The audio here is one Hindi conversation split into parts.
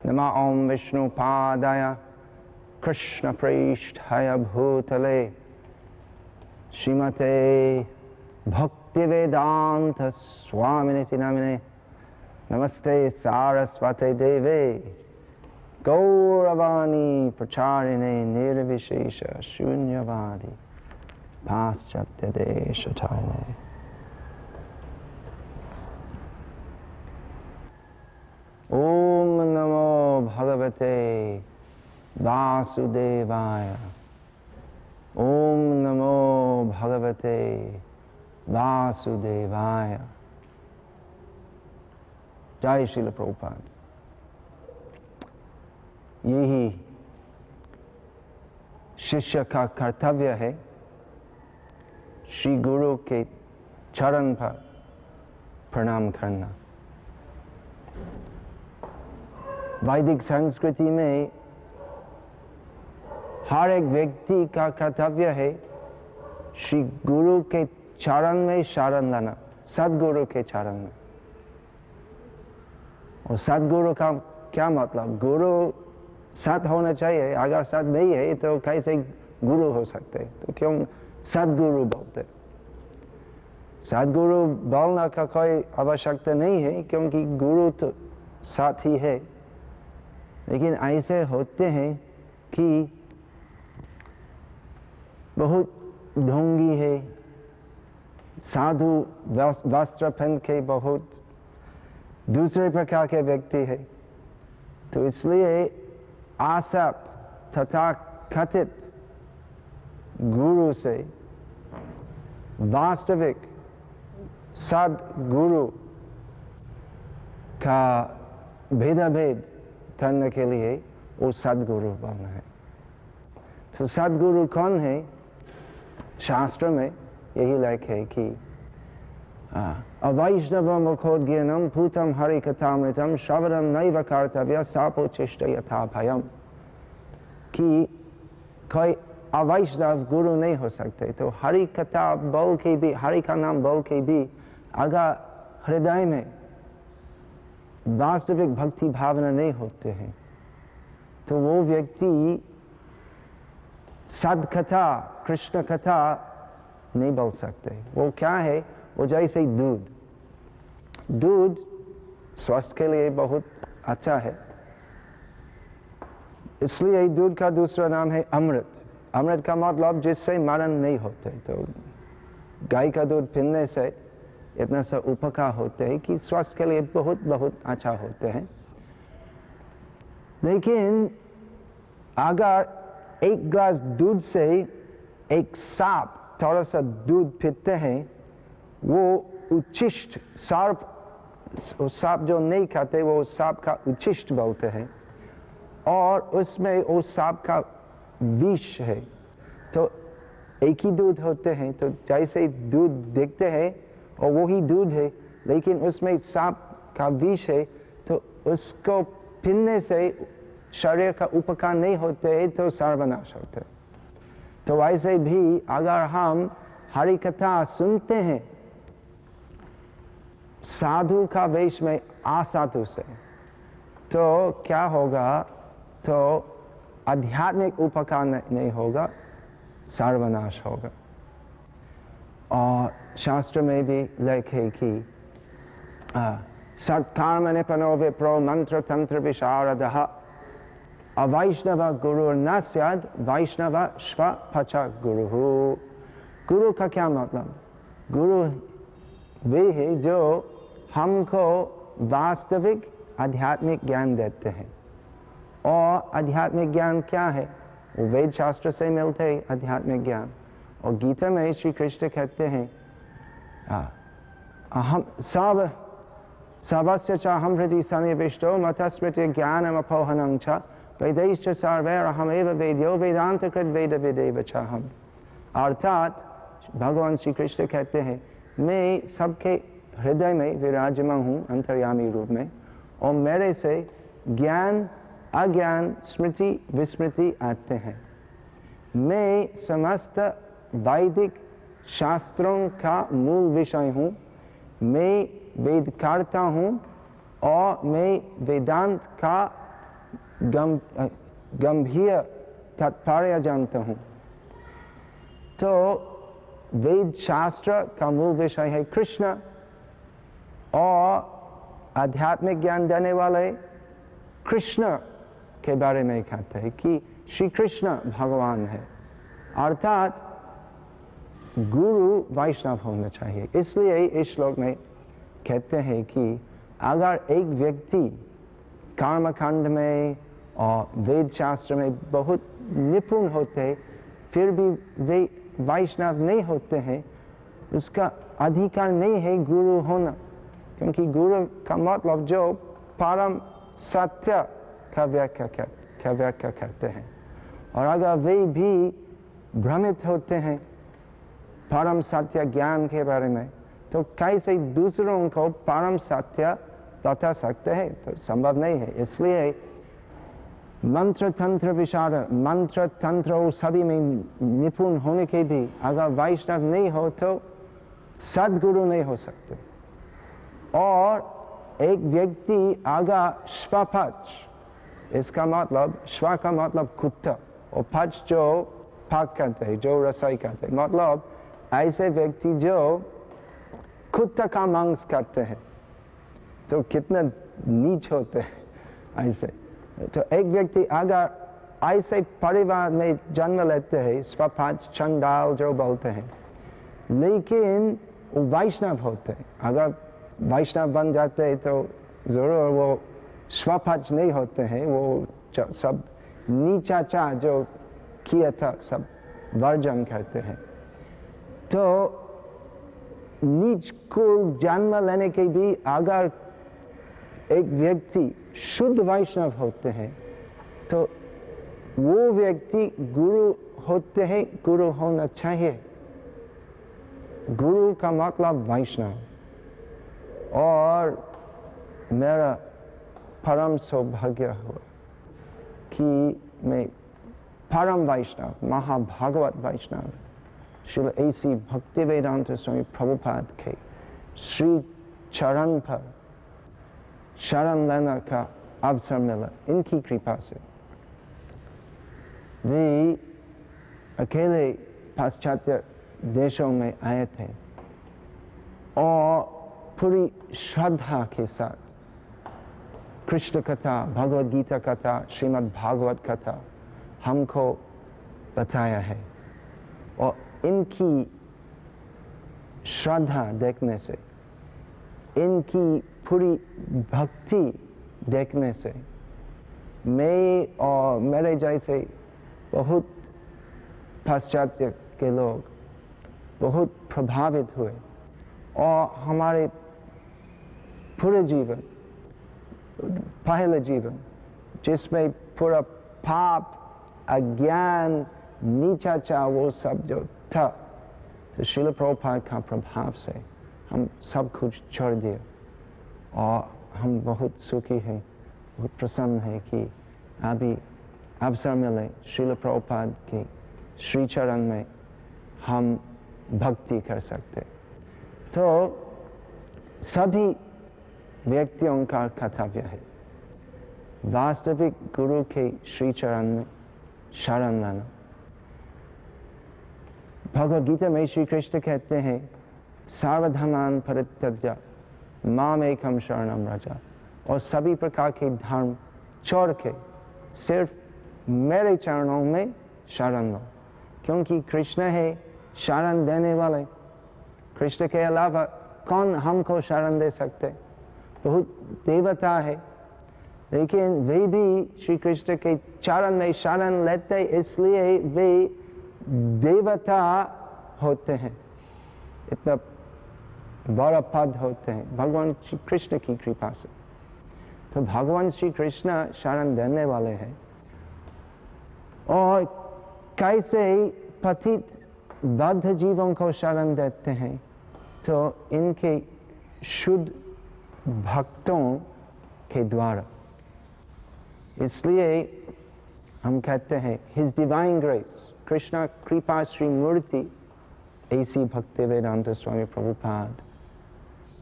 Nama Om Vishnu Padaya Krishna Pristhaya Bhutale Shrimate Bhaktivedanta Swaminiti Namine Namaste Saraswate Deve Gauravani Pracharine Nirvishesha Shunyavadi Paschatya Deshatarine. Om Namo Bhagavate Vasudevaya. Om Namo Bhagavate Vasudevaya. Jai Srila Prabhupada. यही शिष्य का कर्तव्य है श्री गुरु के चरण पर प्रणाम करना। वैदिक संस्कृति में हर एक व्यक्ति का कर्तव्य है श्री गुरु के चरण में शरण लेना, सद्गुरु के चरण में। और सद्गुरु का क्या मतलब? गुरु सत होना चाहिए, अगर सत नहीं है तो कैसे गुरु हो सकते? तो क्यों सद्गुरु बोलते? सद्गुरु बोलने का कोई आवश्यकता नहीं है क्योंकि गुरु तो साथ ही है। लेकिन ऐसे होते हैं कि बहुत ढोंगी है, साधु वस्त्र पहन के बहुत दूसरे प्रकार के व्यक्ति है, तो इसलिए आसक्त तथा कथित गुरु से वास्तविक सद्गुरु का भेदाभेद करने के लिए वो सद्गुरु बनना है। तो सद्गुरु कौन है? शास्त्र में यही लिखा है कि अवैष्णव मुखोद्ज्ञानम पूतम हरि कथामृतम श्रवणम नैव कर्तव्य सापोचिष्ट यथा भयम। कि कोई अवैष्णव गुरु नहीं हो सकते, तो हरि कथा बोल के भी, हरि का नाम बोल के भी अगर हृदय में वास्तविक भक्ति भावना नहीं होते हैं तो वो व्यक्ति सदकथा, कृष्ण कथा नहीं बोल सकते। वो क्या है? वो जैसे दूध, दूध स्वास्थ्य के लिए बहुत अच्छा है, इसलिए दूध का दूसरा नाम है अमृत। अमृत का मतलब जिससे मरण नहीं होते। तो गाय का दूध पीने से इतना सा उपकार होते हैं कि स्वास्थ्य के लिए बहुत बहुत अच्छा होते हैं। लेकिन अगर एक गिलास दूध से एक सांप थोड़ा सा दूध पीते हैं, वो उच्छिष्ट सांप जो नहीं खाते वो सांप का उच्छिष्ट बोलते हैं, और उसमें वो सांप का विष है। तो एक ही दूध होते हैं, तो जैसे दूध देखते हैं और वही दूध है, लेकिन उसमें सांप का विष है, तो उसको पीने से शरीर का उपकार नहीं होते, तो सर्वनाश होते। तो वैसे भी अगर हम हरि कथा सुनते हैं साधु का वेश में असाधु से, तो क्या होगा? तो आध्यात्मिक उपकार नहीं होगा, सर्वनाश होगा। और शास्त्र में भी लिखे कि सत्कर्म निपुणो विप्रो मंत्र तंत्र विशारदः अवैष्णव गुरु न स्याद वैष्णव स्वपच गुरु। गुरु का क्या मतलब? गुरु वे है जो हमको वास्तविक आध्यात्मिक ज्ञान देते हैं। और आध्यात्मिक ज्ञान क्या है? वो वेद शास्त्र से मिलते हैं आध्यात्मिक ज्ञान। और गीता में श्री कृष्ण कहते हैं हम सर्वस्य च हम हृदि सन्निविष्टो मतस्मृति ज्ञानम अपोहनं च वेदैश्च सर्वैरहमेव वेद्यो वेदान्तकृत वेद विदेव च हम। अर्थात भगवान श्री कृष्ण कहते हैं मैं सबके हृदय में विराजमान हूँ अंतर्यामी रूप में, और मेरे से ज्ञान अज्ञान स्मृति विस्मृति आते हैं। मैं समस्त वैदिक शास्त्रों का मूल विषय हूँ, मैं वेदकर्ता हूँ, और मैं वेदांत का गंभीर तात्पर्य जानता हूँ। तो वेद शास्त्र का मूल विषय है कृष्ण, और आध्यात्मिक ज्ञान देने वाले कृष्ण के बारे में कहते हैं कि श्री कृष्ण भगवान है। अर्थात गुरु वैष्णव होना चाहिए। इसलिए इस श्लोक में कहते हैं कि अगर एक व्यक्ति कर्मकांड में और वेद शास्त्र में बहुत निपुण होते फिर भी वे वैष्णव नहीं होते हैं, उसका अधिकार नहीं है गुरु होना, क्योंकि गुरु का मतलब जो परम सत्य का व्याख्या करते हैं। और अगर वे भी भ्रमित होते हैं परम सत्य ज्ञान के बारे में, तो कैसे दूसरों को परम सत्य बता सकते हैं? तो संभव नहीं है। इसलिए मंत्र तंत्र विशारद, मंत्र तंत्र और सभी में निपुण होने के भी अगर वैष्णव नहीं हो तो सदगुरु नहीं हो सकते। और एक व्यक्ति अगर स्वपच, इसका मतलब स्व का मतलब कुत्ता, और पच जो पाक करते हैं, जो रसोई करते हैं, मतलब ऐसे व्यक्ति जो कुत्ता का मांस करते हैं, तो कितना नीच होते हैं ऐसे। तो एक व्यक्ति अगर ऐसे परिवार में जन्म लेते हैं, स्वपच चंडाल जो बोलते हैं, लेकिन वो वैष्णव होते हैं, अगर वैष्णव बन जाते हैं तो जरूर वो स्वपच नहीं होते हैं, वो सब नीचाचार जो किया था सब वर्जन करते हैं। तो नीच कुल जन्म लेने के भी अगर एक व्यक्ति शुद्ध वैष्णव होते हैं तो वो व्यक्ति गुरु होते हैं, गुरु होना चाहिए। गुरु का मतलब वैष्णव। और मेरा परम सौभाग्य हुआ कि मैं परम वैष्णव, महाभागवत वैष्णव श्रील ऐसी भक्ति वेदांत स्वामी प्रभुपाद के श्री चरण पर शरण लेने का अवसर मिला। इनकी कृपा से वे अकेले पाश्चात्य देशों में आए थे और पूरी श्रद्धा के साथ कृष्ण कथा, भगवद गीता कथा, श्रीमद् भागवत कथा हमको बताया है। और इनकी श्रद्धा देखने से, इनकी पूरी भक्ति देखने से मैं और मेरे जैसे बहुत पाश्चात्य के लोग बहुत प्रभावित हुए और हमारे पूरे जीवन, पहले जीवन जिसमें पूरा पाप, अज्ञान, नीचाचार वो सब जो था, तो श्रील प्रभुपाद का प्रभाव से हम सब कुछ छोड़ दिए और हम बहुत सुखी हैं, बहुत प्रसन्न हैं कि अभी अवसर मिले श्रील प्रभुपाद के श्री चरण में हम भक्ति कर सकते। तो सभी व्यक्तियों का कर्तव्य है वास्तविक गुरु के श्री चरण में शरण लेना। भगवद गीता में श्री कृष्ण कहते हैं सर्वधर्मान् परित्यज्य माम एकम शरणं व्रज, और सभी प्रकार के धर्म छोड़ के सिर्फ मेरे चरणों में शरण लो, क्योंकि कृष्ण है शरण देने वाले। कृष्ण के अलावा कौन हमको शरण दे सकते? बहुत देवता है, लेकिन वे भी श्री कृष्ण के चरण में शरण लेते, इसलिए वे देवता होते हैं, इतना बड़ा पद होते हैं भगवान श्री कृष्ण की कृपा से। तो भगवान श्री कृष्ण शरण देने वाले हैं। और कैसे पतित बद्ध जीवों को शरण देते हैं? तो इनके शुद्ध भक्तों के द्वारा। इसलिए हम कहते हैं His Divine Grace, कृष्णा कृपा श्री मूर्ति, ऐसी भक्तिवेदांत स्वामी प्रभुपाद।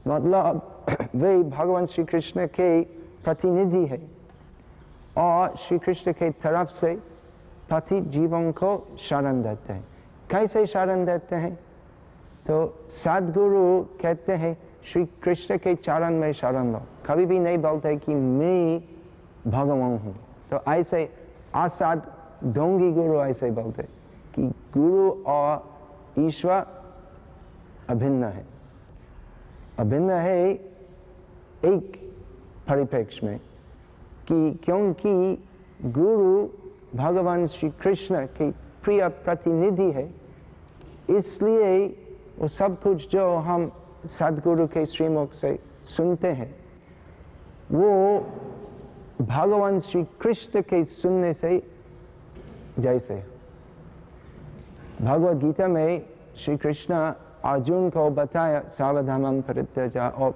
मतलब वे भगवान श्री कृष्ण के प्रतिनिधि है और श्री कृष्ण के तरफ से पतित जीवों को शरण देते हैं। कैसे शरण देते हैं? तो सद्गुरु कहते हैं श्री कृष्ण के चरण में शरण लो। कभी भी नहीं बोलते कि मैं भगवान हूँ। तो ऐसे आसाद ढोंगी गुरु ऐसे बोलते कि गुरु और ईश्वर अभिन्न है। अभिन्न है एक परिप्रेक्ष्य में कि क्योंकि गुरु भगवान श्री कृष्ण के प्रिय प्रतिनिधि है, इसलिए वो सब कुछ जो हम सद्गुरु के श्रीमुख से सुनते हैं वो भगवान श्री कृष्ण के सुनने से जैसे। भगवद गीता में श्री कृष्ण अर्जुन को बताया सर्वधर्मान् परित्यज्य और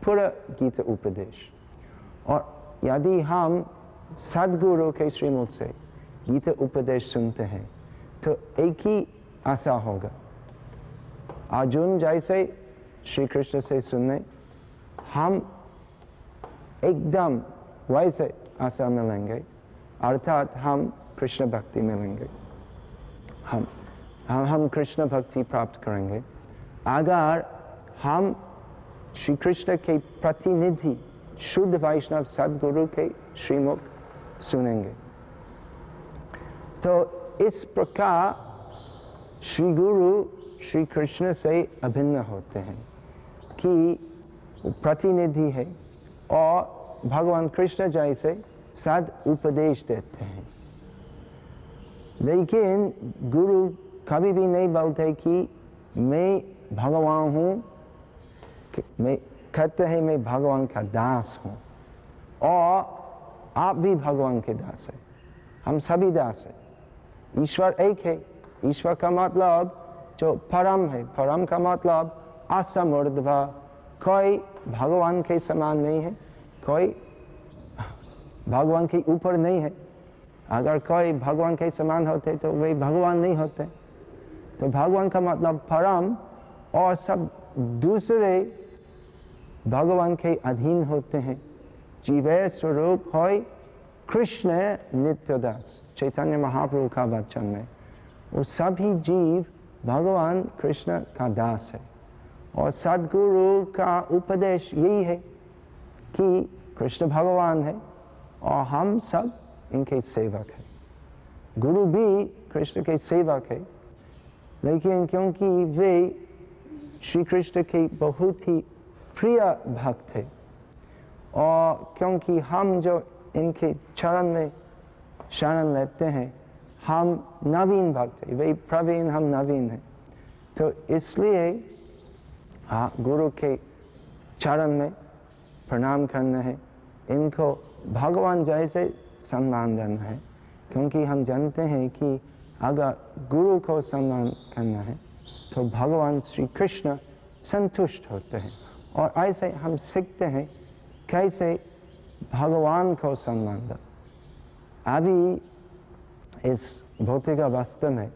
पूरा गीता उपदेश। और यदि हम सद्गुरु के श्रीमुख से गीता उपदेश सुनते हैं तो एक ही आशा होगा, अर्जुन जैसे श्री कृष्ण से सुनने, हम एकदम वैसे आशा मिलेंगे, अर्थात हम कृष्ण भक्ति मिलेंगे, हम कृष्ण भक्ति प्राप्त करेंगे अगर हम श्री कृष्ण के प्रतिनिधि शुद्ध वैष्णव सद्गुरु के श्रीमुख सुनेंगे। तो इस प्रकार श्री गुरु श्री कृष्ण से अभिन्न होते हैं कि वो प्रतिनिधि है और भगवान कृष्ण जैसे सद उपदेश देते हैं। लेकिन गुरु कभी भी नहीं बोलते कि मैं भगवान हूँ, मैं कहते हैं मैं भगवान का दास हूँ और आप भी भगवान के दास हैं, हम सभी दास हैं। ईश्वर एक है। ईश्वर का मतलब जो परम है, परम का मतलब असमूर्ध्व, कोई भगवान के समान नहीं है, कोई भगवान के ऊपर नहीं है। अगर कोई भगवान के समान होते तो वे भगवान नहीं होते। तो भगवान का मतलब परम और सब दूसरे भगवान के अधीन होते हैं। जीवे स्वरूप होय कृष्ण नित्यदास, चैतन्य महाप्रभु का वचन में वो सभी जीव भगवान कृष्ण का दास है। और सद्गुरु का उपदेश यही है कि कृष्ण भगवान है और हम सब इनके सेवक हैं। गुरु भी कृष्ण के सेवक है, लेकिन क्योंकि वे श्री कृष्ण के बहुत ही प्रिय भक्त है और क्योंकि हम जो इनके चरण में शरण लेते हैं हम नवीन भक्त हैं, वे प्रवीण हम नवीन हैं। तो इसलिए गुरु के चरण में प्रणाम करना है, इनको भगवान जैसे सम्मान देना है, क्योंकि हम जानते हैं कि अगर गुरु को सम्मान करना है तो भगवान श्री कृष्ण संतुष्ट होते हैं। और ऐसे हम सीखते हैं कैसे भगवान को सम्मान दें। अभी इस भौतिक अवस्था में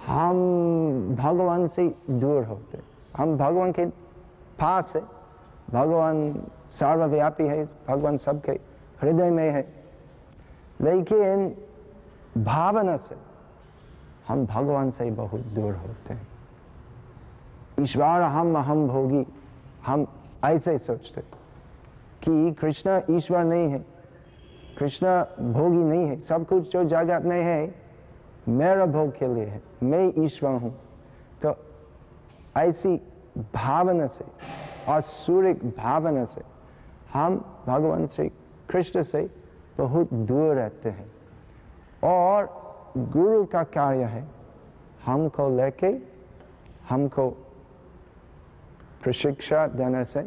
हम भगवान से दूर होते, हम भगवान के पास है, भगवान सर्वव्यापी है, भगवान सबके हृदय में है, लेकिन भावना से हम भगवान से बहुत दूर होते हैं। ईश्वर हम भोगी, हम ऐसे सोचते कि कृष्ण ईश्वर नहीं है, कृष्ण भोगी नहीं है, सब कुछ जो जगत में है मेरा भोग के लिए है, मैं ईश्वर हूँ। तो ऐसी भावना से, आसुरिक भावना से हम भगवान श्री कृष्ण से बहुत दूर रहते हैं। और गुरु का कार्य है हमको लेके, हमको प्रशिक्षा देने से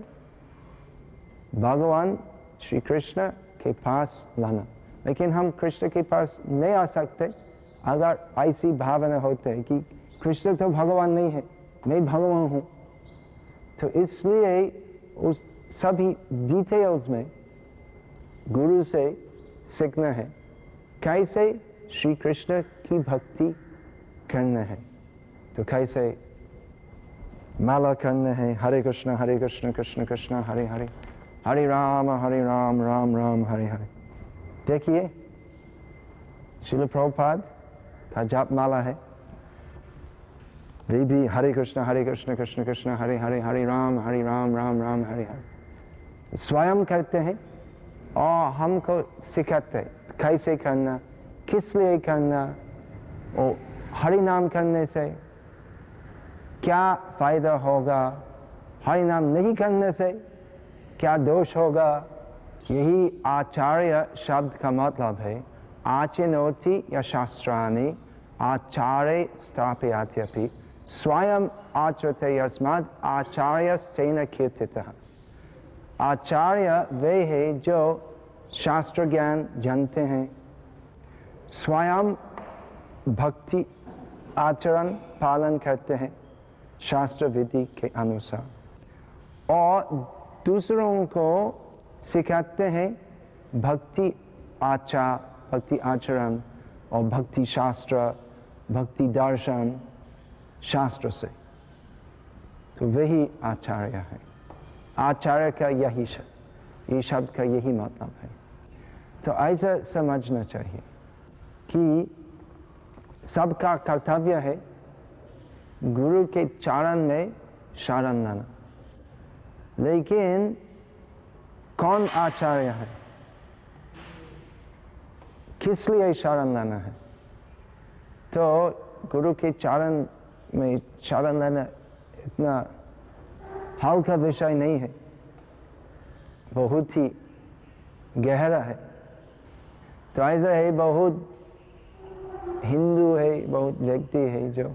भगवान श्री कृष्ण के पास लाना। लेकिन हम कृष्ण के पास नहीं आ सकते अगर ऐसी भावना होते है कि कृष्ण तो भगवान नहीं है, मैं भगवान हूँ। तो इसलिए उस सभी डिटेल्स में गुरु से सीखना है कैसे श्री कृष्ण की भक्ति करना है। तो कैसे माला करना है, हरे कृष्ण कृष्ण कृष्ण हरे हरे, हरे राम राम राम हरे हरे। देखिए श्रील प्रभुपाद का जाप माला है, वे भी हरे कृष्ण कृष्ण कृष्ण हरे हरे, हरे राम राम राम हरे हरे स्वयं करते हैं और हमको सिखाते कैसे करना, किस लिए करना, और हरि नाम करने से क्या फायदा होगा, हरि नाम नहीं करने से क्या दोष होगा। यही आचार्य शब्द का मतलब है, आचिनोति या शास्त्राणि आचार्य स्थापयत्यपि स्वयं आचरते यस्माद् आचार्यस्तेन कीर्तितः। आचार्य वे है जो शास्त्र ज्ञान जानते हैं, स्वयं भक्ति आचरण पालन करते हैं शास्त्र विधि के अनुसार, और दूसरों को सिखाते हैं भक्ति आचार, भक्ति आचरण और भक्ति शास्त्र, भक्ति दर्शन शास्त्र से। तो वही आचार्य है। आचार्य का यही ये शब्द का यही मतलब है। तो ऐसा समझना चाहिए कि सबका कर्तव्य है गुरु के चरण में शरण लेना, लेकिन कौन आचार्य है, किस लिए शरण लेना है। तो गुरु के चरण में शरण लेना इतना हल्का विषय नहीं है, बहुत ही गहरा है। तो ऐसा है, बहुत हिंदू है, बहुत व्यक्ति है जो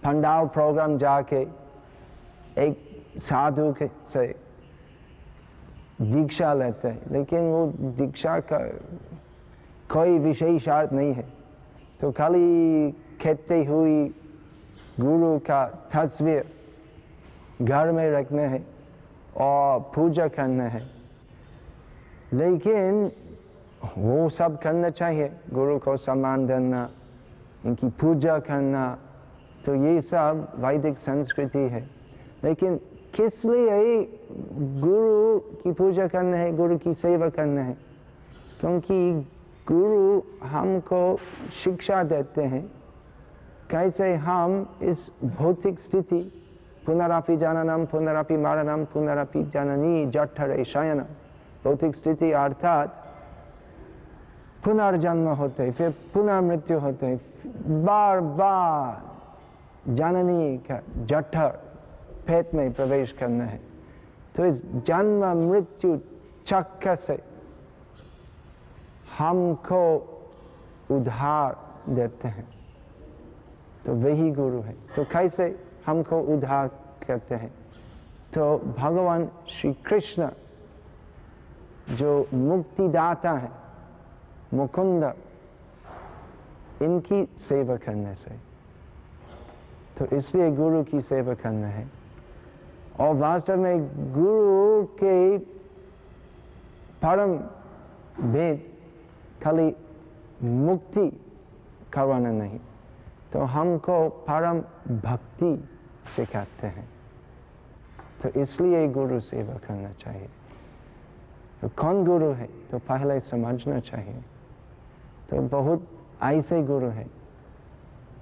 पंडाल प्रोग्राम जाके एक साधु से दीक्षा लेते हैं, लेकिन वो दीक्षा का कोई विशेष अर्थ नहीं है। तो खाली कहते हुई गुरु का तस्वीर घर में रखना है और पूजा करना है, लेकिन वो सब करना चाहिए, गुरु को सम्मान देना, इनकी पूजा करना, तो ये सब वैदिक संस्कृति है। लेकिन किस लिए गुरु की पूजा करना है, गुरु की सेवा करना है? क्योंकि गुरु हमको शिक्षा देते हैं कैसे हम इस भौतिक स्थिति पुनरापि जननम पुनरापि मरणम पुनरापि जननी जठरे शयनम, भौतिक स्थिति अर्थात पुनर्जन्म होते, फिर पुनर्मृत्यु होते, बार बार जननी का जठर पेट में प्रवेश करना है। तो इस जन्म मृत्यु चक्र से हमको उद्धार देते हैं, तो वही गुरु है। तो कैसे हमको उद्धार करते हैं? तो भगवान श्री कृष्ण जो मुक्तिदाता है, मुकुंद, इनकी सेवा करने से, तो इसलिए गुरु की सेवा करना है। और वास्तव में गुरु के परम भेद खाली मुक्ति करवाना नहीं, तो हमको परम भक्ति सिखाते हैं। तो इसलिए गुरु सेवा करना चाहिए। तो कौन गुरु है? तो पहले समझना चाहिए। तो बहुत ऐसे गुरु है,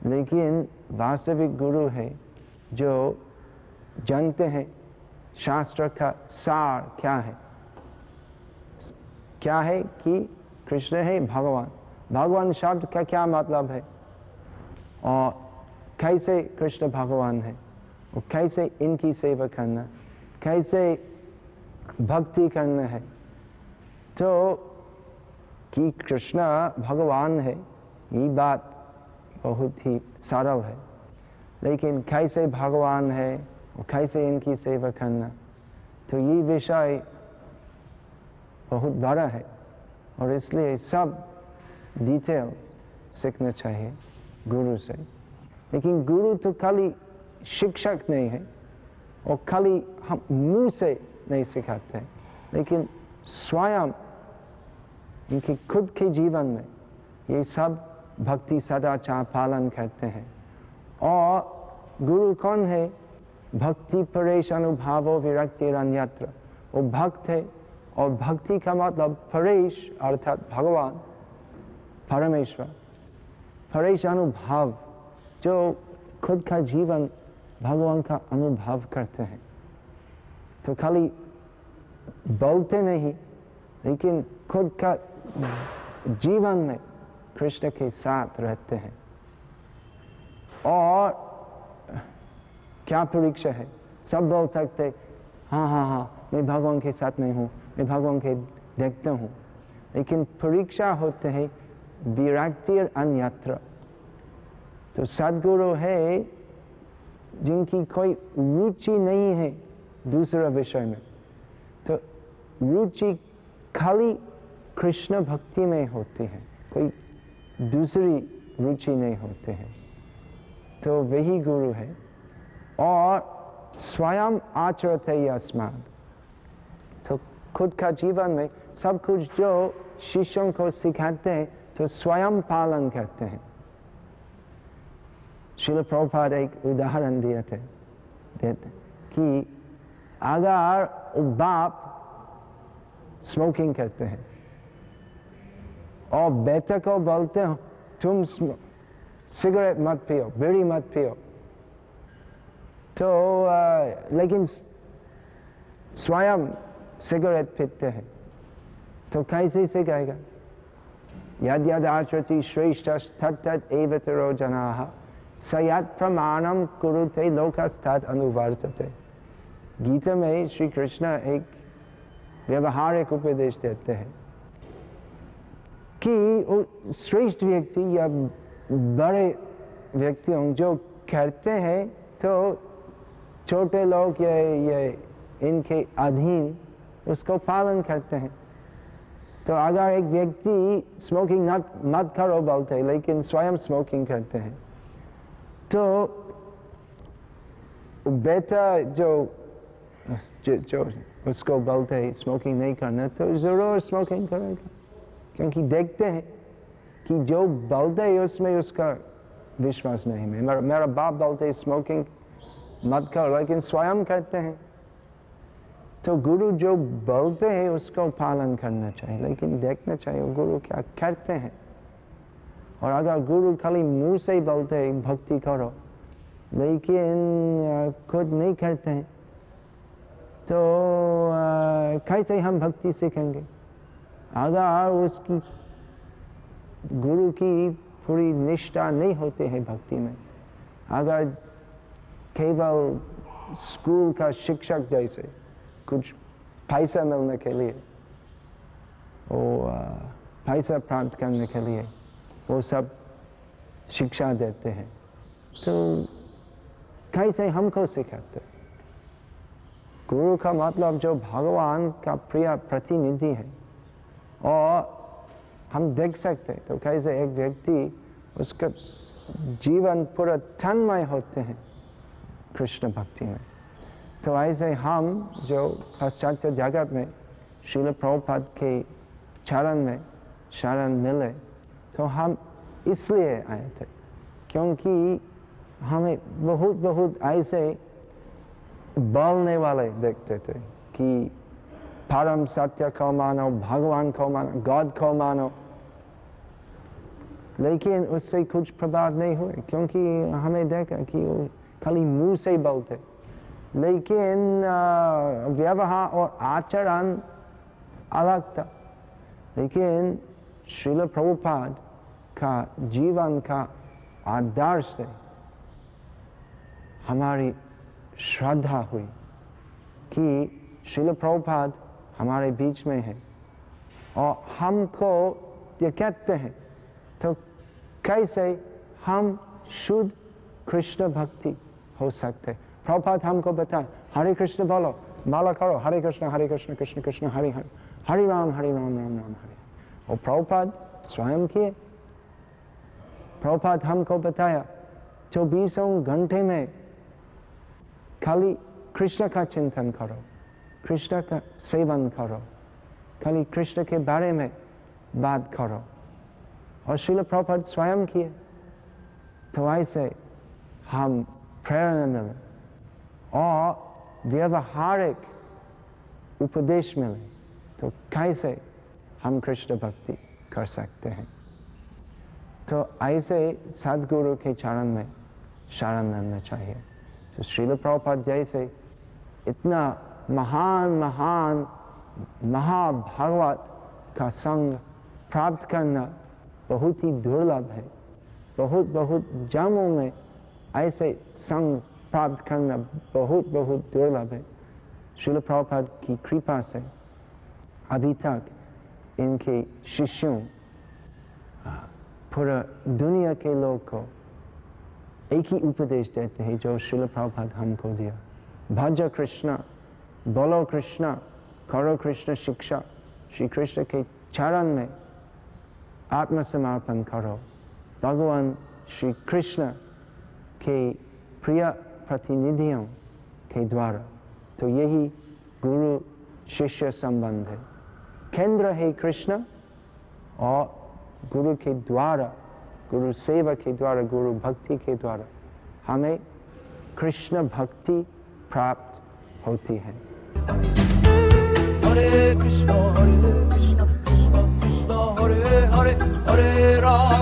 लेकिन वास्तविक गुरु है जो जानते हैं शास्त्र का सार क्या है। क्या है कि कृष्ण है भगवान। भगवान शब्द का क्या मतलब है, और कैसे कृष्ण भगवान है, और कैसे इनकी सेवा करना, कैसे भक्ति करना है। तो कि कृष्ण भगवान है, ये बात बहुत ही सरल है, लेकिन कैसे भगवान है और कैसे इनकी सेवा करना, तो ये विषय बहुत बड़ा है, और इसलिए सब डिटेल्स सीखना चाहिए गुरु से। लेकिन गुरु तो खाली शिक्षक नहीं है, और खाली हम मुंह से नहीं सिखाते, लेकिन स्वयं इनके खुद के जीवन में ये सब भक्ति सदाचार पालन करते हैं। और गुरु कौन है? भक्ति परेश अनुभावो विरक्ति अन्यत्र। वो भक्त है, और भक्ति का मतलब परेश अर्थात भगवान परमेश्वर, परेश अनुभाव जो खुद का जीवन भगवान का अनुभव करते हैं। तो खाली बोलते नहीं, लेकिन खुद का जीवन में कृष्ण के साथ रहते हैं। और क्या परीक्षा है? सब बोल सकते हाँ हाँ हाँ मैं भगवान के साथ में हूँ, मैं भगवान के देखता हूँ, लेकिन परीक्षा होते हैं विरक्ति अन्यत्र। तो सद्गुरु है जिनकी कोई रुचि नहीं है दूसरा विषय में, तो रुचि खाली कृष्ण भक्ति में होती है, कोई दूसरी रुचि नहीं होती है, तो वही गुरु है। और स्वयं आचरते यस्मात्, तो खुद का जीवन में सब कुछ जो शिष्यों को सिखाते हैं तो स्वयं पालन करते हैं। श्रील प्रभुपाद एक उदाहरण दिए थे कि अगर बाप स्मोकिंग करते हैं और बेटे को बोलते हो तुम सिगरेट मत पियो, बीड़ी मत पियो, तो लेकिन स्वयं सिगरेट पीते हैं, तो कैसे सिखाएगा? यद यद आचरति श्रेष्ठ तत् तत् एव तरो जनाः स यत् प्रमाणम कुरुते लोकस्तत् अनुवर्तते। गीता में श्री कृष्ण एक व्यवहारिक उपदेश देते हैं कि श्रेष्ठ व्यक्ति या बड़े व्यक्तियों जो करते हैं तो छोटे लोग ये इनके अधीन उसको पालन करते हैं। तो अगर एक व्यक्ति स्मोकिंग मत करो बोलते हैं, लेकिन स्वयं स्मोकिंग करते हैं, तो बेटा जो उसको बोलते हैं स्मोकिंग नहीं करना, तो जरूर स्मोकिंग करेगा, क्योंकि देखते हैं कि जो बोलते हैं उसमें उसका विश्वास नहीं है। मेरा बाप बोलते हैं स्मोकिंग मत करो, लेकिन स्वयं करते हैं। तो गुरु जो बोलते हैं उसको पालन करना चाहिए, लेकिन देखना चाहिए गुरु क्या करते हैं। और अगर गुरु खाली मुंह से ही बोलते हैं भक्ति करो, लेकिन खुद नहीं करते हैं, तो कैसे हम भक्ति सीखेंगे? अगर उसकी गुरु की पूरी निष्ठा नहीं होती है भक्ति में, अगर केवल स्कूल का शिक्षक जैसे कुछ पैसा मिलने के लिए और पैसा प्राप्त करने के लिए वो सब शिक्षा देते हैं, तो कैसे हमको सिखाते? गुरु का मतलब जो भगवान का प्रिय प्रतिनिधि है, और हम देख सकते तो कैसे एक व्यक्ति उसका जीवन पूरा तन्मय होते हैं कृष्ण भक्ति में। तो ऐसे हम जो पाश्चात्य जगत में श्रील प्रभुपाद के चरण में शरण मिले, तो हम इसलिए आए थे क्योंकि हमें बहुत बहुत ऐसे बोलने वाले देखते थे कि परम सत्य को मानो, भगवान को मानो, गॉड को मानो, लेकिन उससे कुछ प्रभाव नहीं हुए क्योंकि हमें देखा कि वो खाली मुंह से बोलते, लेकिन व्यवहार और आचरण अलग था। लेकिन श्रील प्रभुपाद का जीवन का आदर्श से हमारी श्रद्धा हुई कि श्रील प्रभुपाद हमारे बीच में है और हमको ये कहते हैं, तो कैसे हम शुद्ध कृष्ण भक्ति हो सकते? प्रभुपाद हमको बताए, हरे कृष्ण बोलो, माला करो, हरे कृष्ण कृष्ण कृष्ण हरे हरे, हरे राम राम राम हरे। और प्रभुपाद स्वयं किए। प्रभुपाद हमको बताया 24 घंटे में खाली कृष्ण का चिंतन करो, कृष्ण का सेवन करो, खाली कृष्ण के बारे में बात करो। और श्रील प्रभुपाद स्वयं किए। तो ऐसे हम प्रेरणा मिले और व्यवहारिक उपदेश मिले, तो कैसे हम कृष्ण भक्ति कर सकते हैं। तो ऐसे सद्गुरु के चरण में शरण लेना चाहिए। तो श्रील प्रभुपाद जैसे इतना महान महान महाभागवत का संग प्राप्त करना बहुत ही दुर्लभ है। बहुत बहुत जन्मों में ऐसे संग प्राप्त करना बहुत बहुत दुर्लभ है। श्रील प्रभुपाद की कृपा से अभी तक इनके शिष्यों पूरा दुनिया के लोग को एक ही उपदेश देते हैं जो श्रील प्रभुपाद हमको दिया। भज कृष्ण, बोलो कृष्ण, करो कृष्ण शिक्षा। श्री कृष्ण के चरण में आत्मसमर्पण करो। भगवान श्री कृष्ण के प्रिय प्रतिनिधियों के द्वारा। तो यही गुरु शिष्य संबंध है। केंद्र है कृष्ण और गुरु के द्वारा, गुरु सेवा के द्वारा, गुरु भक्ति के द्वारा हमें कृष्ण भक्ति प्राप्त होती है। हरे कृष्ण कृष्ण कृष्ण हरे हरे, हरे राम